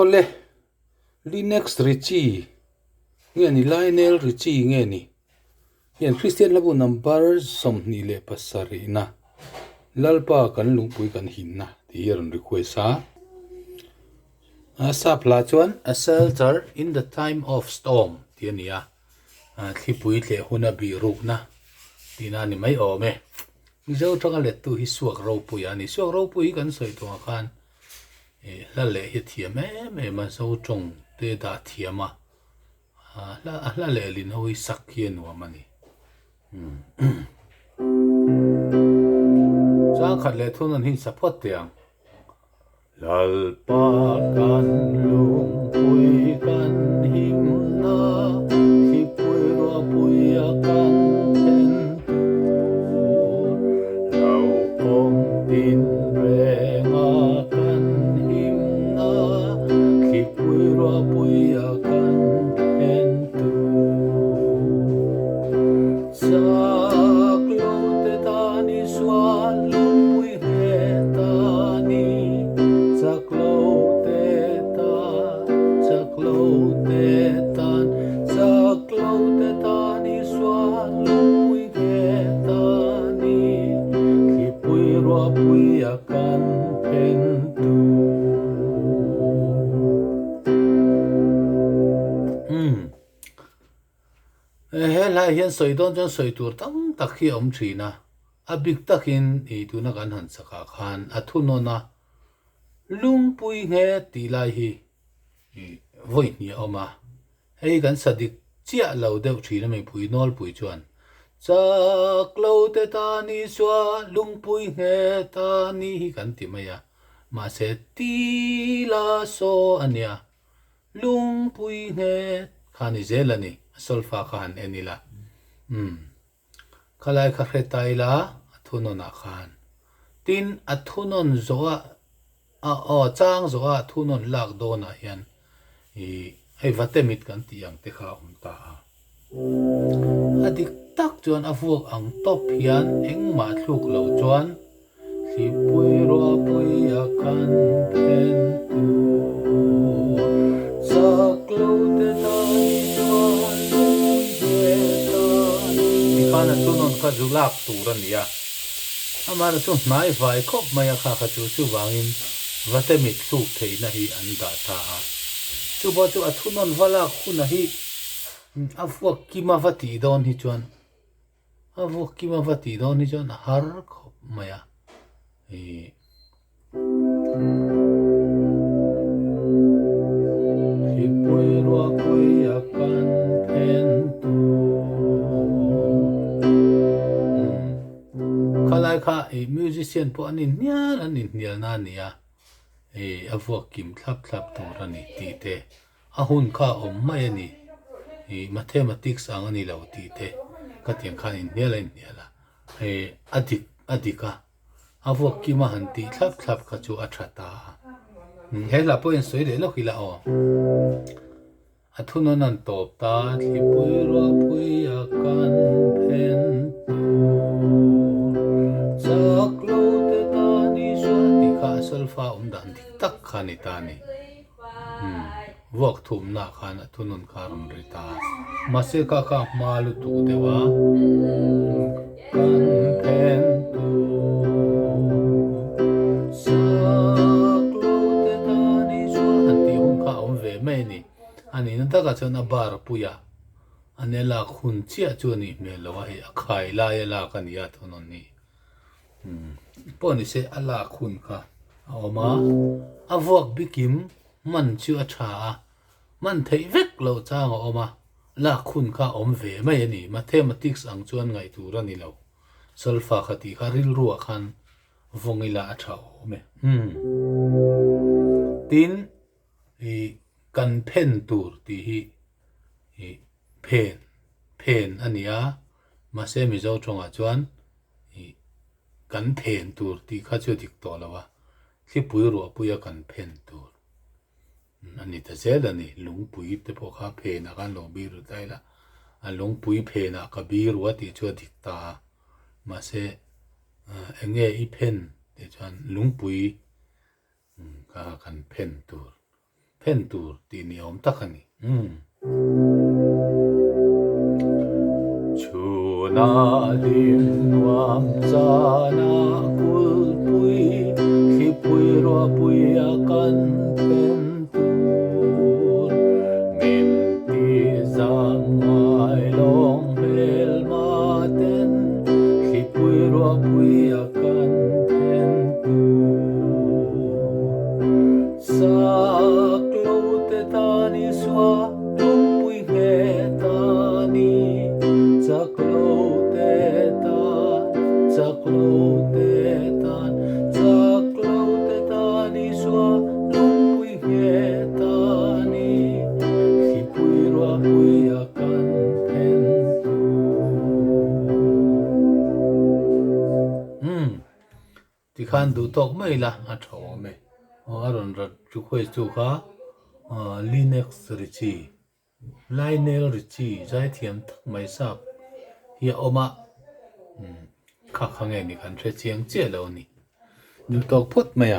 ole Linux Richie nghe ni Lionel Richie nghe ni hiện Christian labu number som ni le pasari na lalpa kan lungpui kan hin na ti ron request ha asa plachuan a shelter in the time of storm ti ania thipui tle huna bi ruk na tina ni mai ome mi zo tanga le tu hi suak ro pu ya ni suak ro pu hi kan soi to khan la le hi thiam me ma zo chong te da thiama la le lin hoi sak hian wa mani cha khat le thun an hin support tiang lal pa kan lung pui kan him na hi pui ro pui a kan ten lau pom tin re nga kan him na hi pui ro pui a kan ten tu sak lo te ta ni swa lung pui he ta ni sak lo te ta sak lo te tan sak lo te ta ni swa lung pui he ta ni khi pui ro pui a kan pen tu he lai hian soi don jon soi tur tam tak hi om thina a big takin e tu na kan han saka khan a thuno na lung pui nge ti lai hi voi ni oma hei kan sadik chia lo deuh thina mai pui nol pui chuan chak lo te ta ni swa lung pui nge ta ni hi kan ti maya ma se ti la so ania lung pui nge khani zelani solfa khan enila khalai kha khretai la thunon a khan tin a thunon zoa chang zoa thunon lak do na hian hei vatemit kan tiang te kha ta adik tak chuan a vuak ang top hian engma thluk lo chuan si pui ro pui a kan pen tu saklo te ta ni chuan khana tunon kha zulak turan ya amara chu nai vai khop maya kha kha chu wangin vatemit thuk theina hi an da ta chu bo chu athunon wala khuna hi afuak kima vati don hi chuan afuak kima vati don hi chuan har khop maya pui ro pui a kan pen tu khalai kha musician po anin nial na nia avuak kim thlap tur ani ti te a hun kha om mai ani mathematics ang ani lo ti te ka tiang khan in niala adika avuak kim a han ti thlap kha chu a thata he la po en soi le lo khila o athunon an top ta thi pui ro pui a kan pen tu saklo te ta ni swa ti kha solfa dan dik tak khani ta ni wak thum na khan athunon kharam rita mase ka malu tu dewa kan pen tu saklo te ta ni swa anti hun kha om ve mai ni ani na ta ka chana bar puya anela khun chia chu ni me lawa hi akhai la ya la kan ya thonon ni poni se ala khun kha oma avok bikim man chu a tha man thei vek lo chang oma la khun kha om ve mai ani mathematics ang chuan ngai tur ani lo solfa khati kharil ruwa khan vongila a tha me tin kan pen tur ti hi pen ania ma se mi zo chonga chuan kan pen tur ti kha chu dik to lawa khi pui ro pui a kan pen tur ani ta zela ni lung pui te po kha pen a kan lo bi ru tai la a lung pui pen a ka bi ru ti chu dik ta ma se enge I pen te chuan lung pui ka kan pen tur pen tur ti ni om takani chuna lim nuam cha na kul pui khi pui ro pui a kan pen tur min ti zam ngai long hel ma ten khi pui ro pui a kan pen sak lo te ta ni swa lung pui he ta ni sak lo te ta sak lo te ta sak lo te ta ni swa lung pui he ta ni khi pui ro pui a kan pen tu ti khan du tok mai la a tho me aron rat chu khoi chu kha Linux richi Lionel richi zai thiam thak mai sap hi oma kha khange ni kan thre chiang che lo ni du tok phut mai